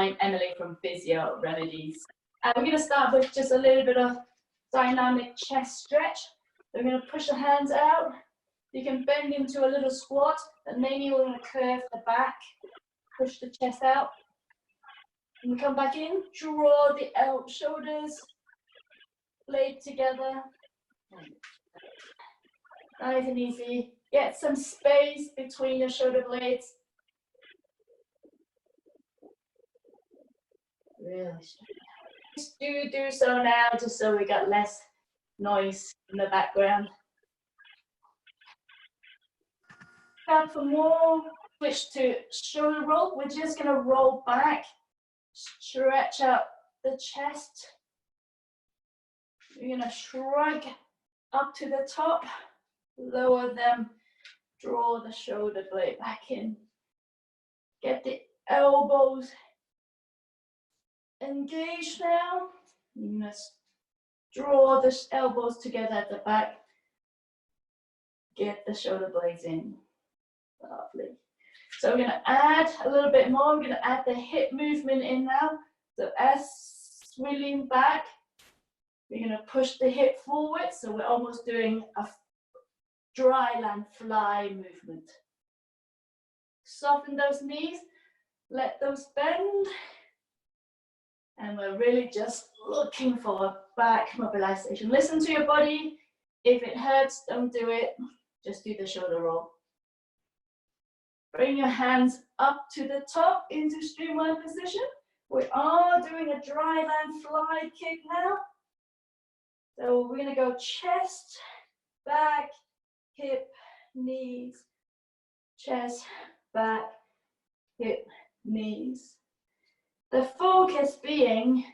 I'm Emily from Physio Remedies. We're going to start with just a little bit of dynamic chest stretch. We're going to push the hands out. You can bend into a little squat, and maybe we're going to curve the back, push the chest out. And we come back in, draw the shoulders, blade together. Nice and easy. Get some space between your shoulder blades. Really do so now, just so we got less noise in the background. For more, switch to shoulder roll. We're just going to roll back, stretch out the chest. We're going to shrug up to the top, lower them, draw the shoulder blade back in. Get the elbows engaged now. Let's draw the elbows together at the back. Get the shoulder blades in. Lovely. So we're going to add a little bit more. We're going to add the hip movement in now. So as we lean back, we're going to push the hip forward. So we're almost doing a dry land fly movement. Soften those knees. Let those bend. And we're really just looking for a back mobilization. Listen to your body. If it hurts, don't do it. Just do the shoulder roll. Bring your hands up to the top into streamline position. We are doing a dry land fly kick now. So we're going to go chest, back, hip, knees, chest, back, hip, knees. The focus being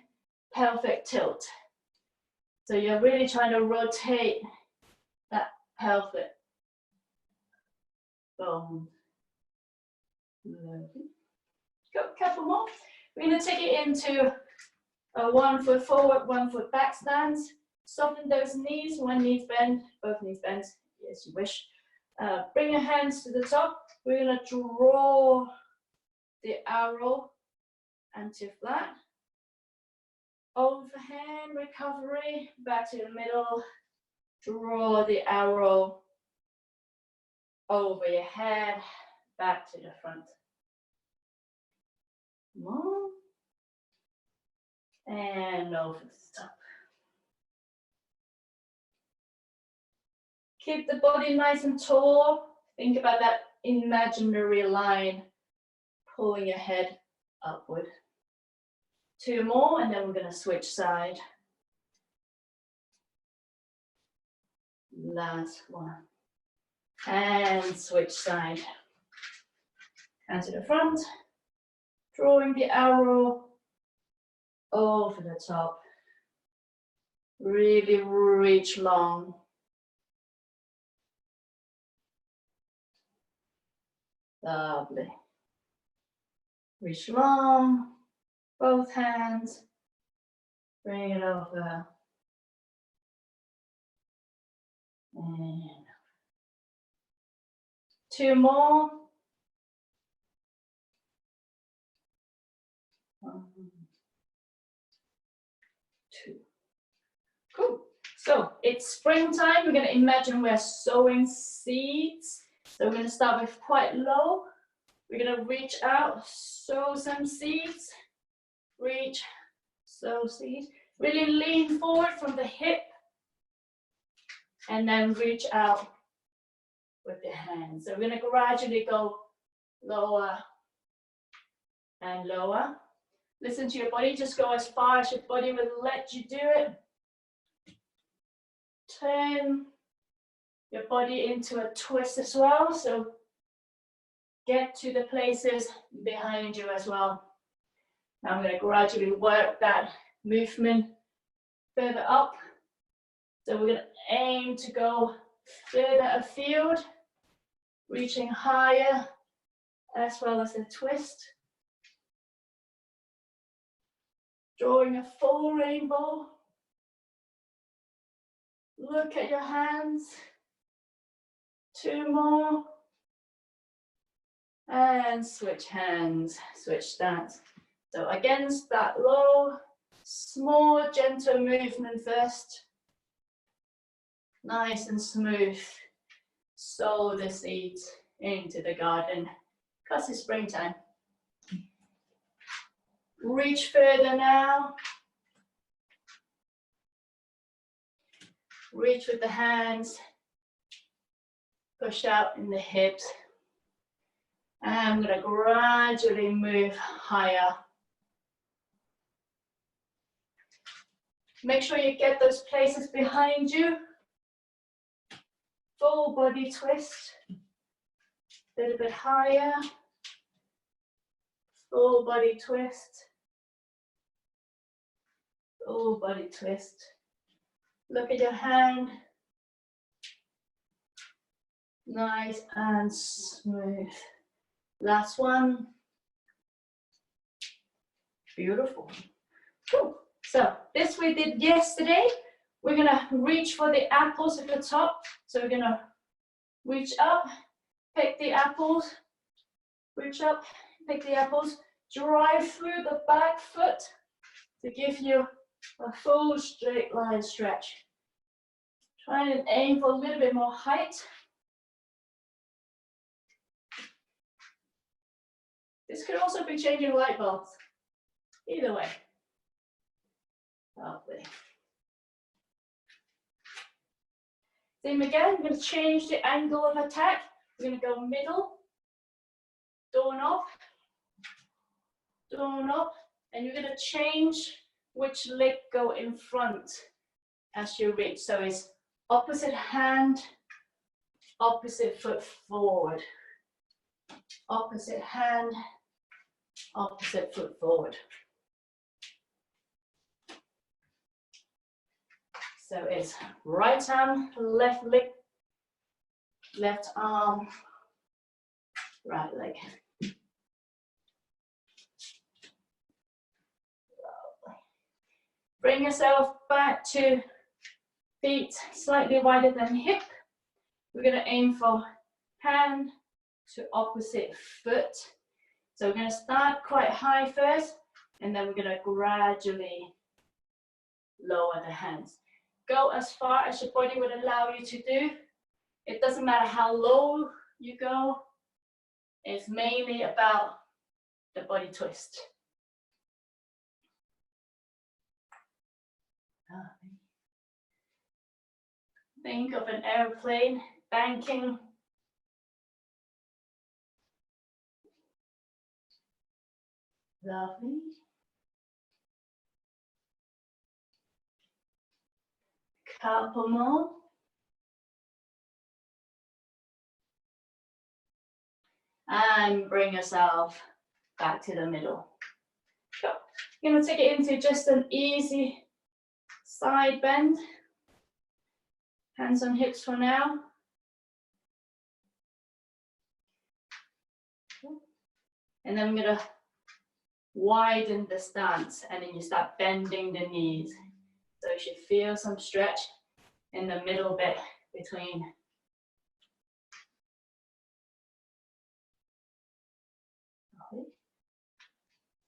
pelvic tilt. So you're really trying to rotate that pelvic bone. Go a couple more. We're going to take it into a 1 foot forward, 1 foot back stance. Soften those knees, one knee bend, both knees bend, as you wish. Bring your hands to the top. We're going to draw the arrow anti flat. Overhand recovery, back to the middle. Draw the arrow over your head, back to the front. More. And over the top. Keep the body nice and tall. Think about that imaginary line pulling your head upward. 2 more, and then we're going to switch side. Last one. And switch side. And to the front. Drawing the arrow over the top. Really reach long. Lovely. Reach long. Both hands, bring it over, and 2 more. 1, 2. Cool. So it's springtime. We're going to imagine we're sowing seeds. So we're going to start with quite low. We're going to reach out, sow some seeds. Reach, sow seed. Really lean forward from the hip. And then reach out with the hands. So we're going to gradually go lower and lower. Listen to your body. Just go as far as your body will let you do it. Turn your body into a twist as well. So get to the places behind you as well. Now I'm going to gradually work that movement further up. So we're going to aim to go further afield, reaching higher as well as a twist. Drawing a full rainbow. Look at your hands. 2 more. And switch hands, switch stance. So against that low, small, gentle movement first. Nice and smooth. Sow the seeds into the garden, because it's springtime. Reach further now. Reach with the hands. Push out in the hips. And I'm going to gradually move higher. Make sure you get those places behind you. Full body twist. A little bit higher. Full body twist. Full body twist. Look at your hand. Nice and smooth. Last one. Beautiful. Cool. So this we did yesterday. We're gonna reach for the apples at the top. So we're gonna reach up, pick the apples, reach up, pick the apples, drive through the back foot to give you a full straight line stretch. Try and aim for a little bit more height. This could also be changing light bulbs. Either way. Lovely. Same again, we're going to change the angle of attack. We're going to go middle, doorknob, and you're going to change which leg go in front as you reach. So it's opposite hand, opposite foot forward. Opposite hand, opposite foot forward. So it's right arm, left leg, left arm, right leg. Bring yourself back to feet slightly wider than hip. We're going to aim for hand to opposite foot. So we're going to start quite high first, and then we're going to gradually lower the hands. Go as far as your body would allow you to do. It doesn't matter how low you go. It's mainly about the body twist. Think of an airplane banking. Lovely. Couple more. And bring yourself back to the middle. Go. You're going to take it into just an easy side bend. Hands on hips for now. And then I'm going to widen the stance, and then you start bending the knees. So you should feel some stretch in the middle bit between.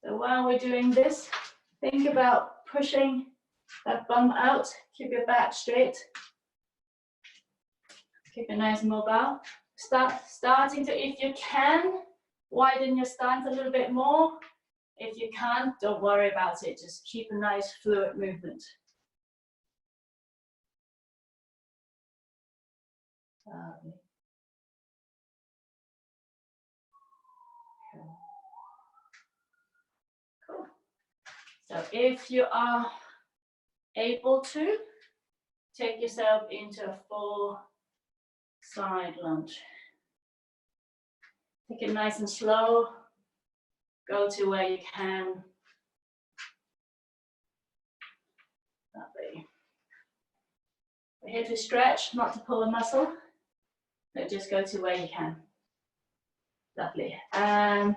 So while we're doing this, think about pushing that bum out. Keep your back straight. Keep it nice and mobile. Starting to, if you can, widen your stance a little bit more. If you can't, don't worry about it. Just keep a nice fluid movement. Cool. So if you are able to, take yourself into a full side lunge. Take it nice and slow. Go to where you can. Lovely. We're here to stretch, not to pull a muscle. So just go to where you can. Lovely. And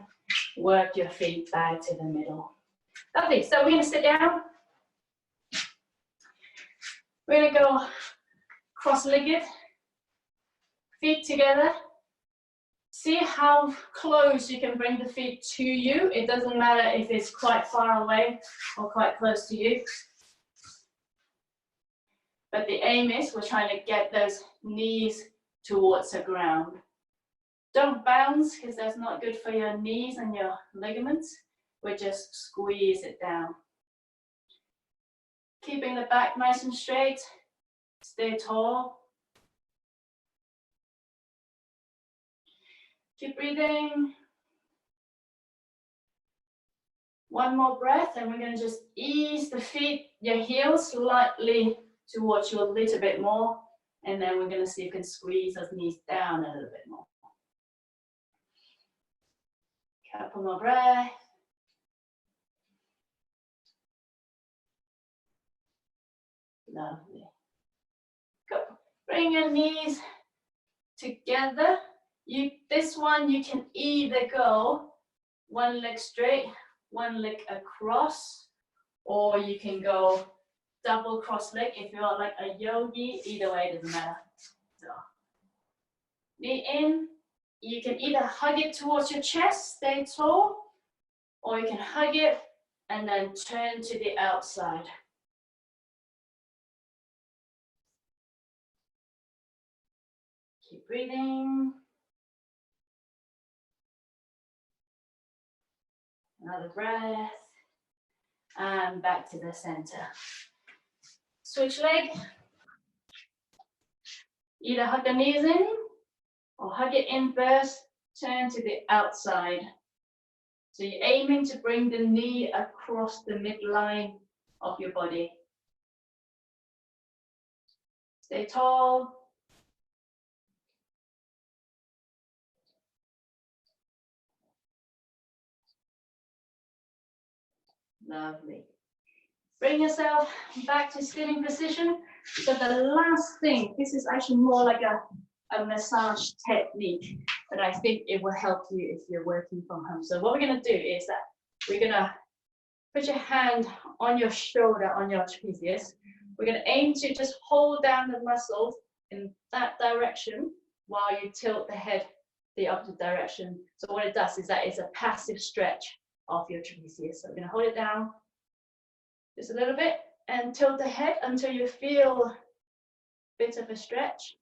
work your feet back to the middle. Lovely. So we're going to sit down. We're going to go cross-legged. Feet together. See how close you can bring the feet to you. It doesn't matter if it's quite far away or quite close to you. But the aim is we're trying to get those knees towards the ground. Don't bounce because that's not good for your knees and your ligaments. We just squeeze it down. Keeping the back nice and straight. Stay tall. Keep breathing. One more breath, and we're going to just ease the feet, your heels slightly towards you a little bit more. And then we're going to see if you can squeeze those knees down a little bit more. Couple more breaths. Lovely. Good. Bring your knees together. This one you can either go one leg straight, one leg across, or you can go double cross leg if you're like a yogi. Either way, it doesn't matter. So, knee in. You can either hug it towards your chest, stay tall, or you can hug it and then turn to the outside. Keep breathing. Another breath. And back to the center. Switch leg. Either hug the knees in or hug it in first, turn to the outside. So you're aiming to bring the knee across the midline of your body. Stay tall. Lovely. Bring yourself back to sitting position. So the last thing, this is actually more like a massage technique, but I think it will help you if you're working from home. So what we're going to do is that we're going to put your hand on your shoulder, on your trapezius. We're going to aim to just hold down the muscles in that direction while you tilt the head the opposite direction. So what it does is that it's a passive stretch of your trapezius. So we're going to hold it down just a little bit and tilt the head until you feel a bit of a stretch.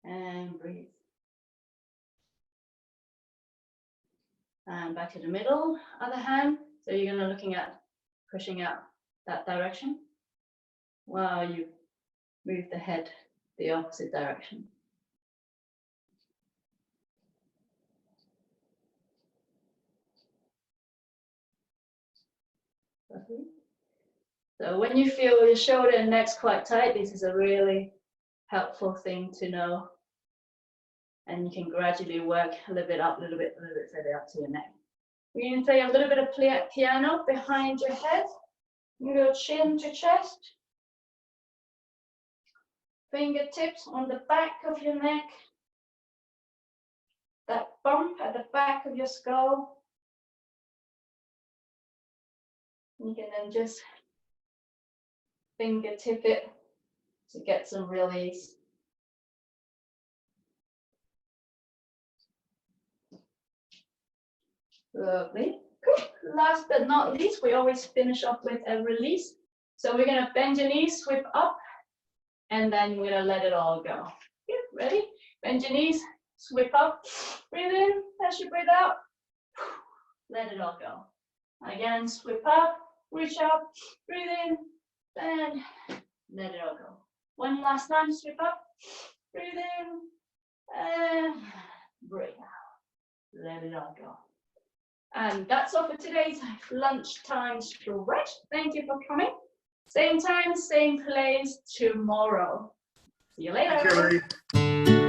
And breathe. And back to the middle, other hand. So you're going to looking at pushing out that direction while you move the head the opposite direction. Lovely. So when you feel your shoulder and neck's quite tight, this is a really helpful thing to know. And you can gradually work a little bit up, a little bit further up to your neck. We're going to play a little bit of piano behind your head. You go chin to chest. Fingertips on the back of your neck. That bump at the back of your skull. You can then just fingertip it to get some release. Lovely. Cool. Last but not least, we always finish up with a release. So we're going to bend your knees, sweep up, and then we're going to let it all go. Okay, ready? Bend your knees, sweep up, breathe in, as you breathe out, let it all go. Again, sweep up, reach up, breathe in, and let it all go. One last time, sweep up, breathe in, and breathe out. Let it all go. And that's all for today's lunchtime stretch. Thank you for coming. Same time, same place tomorrow. See you later. Thank you, Larry.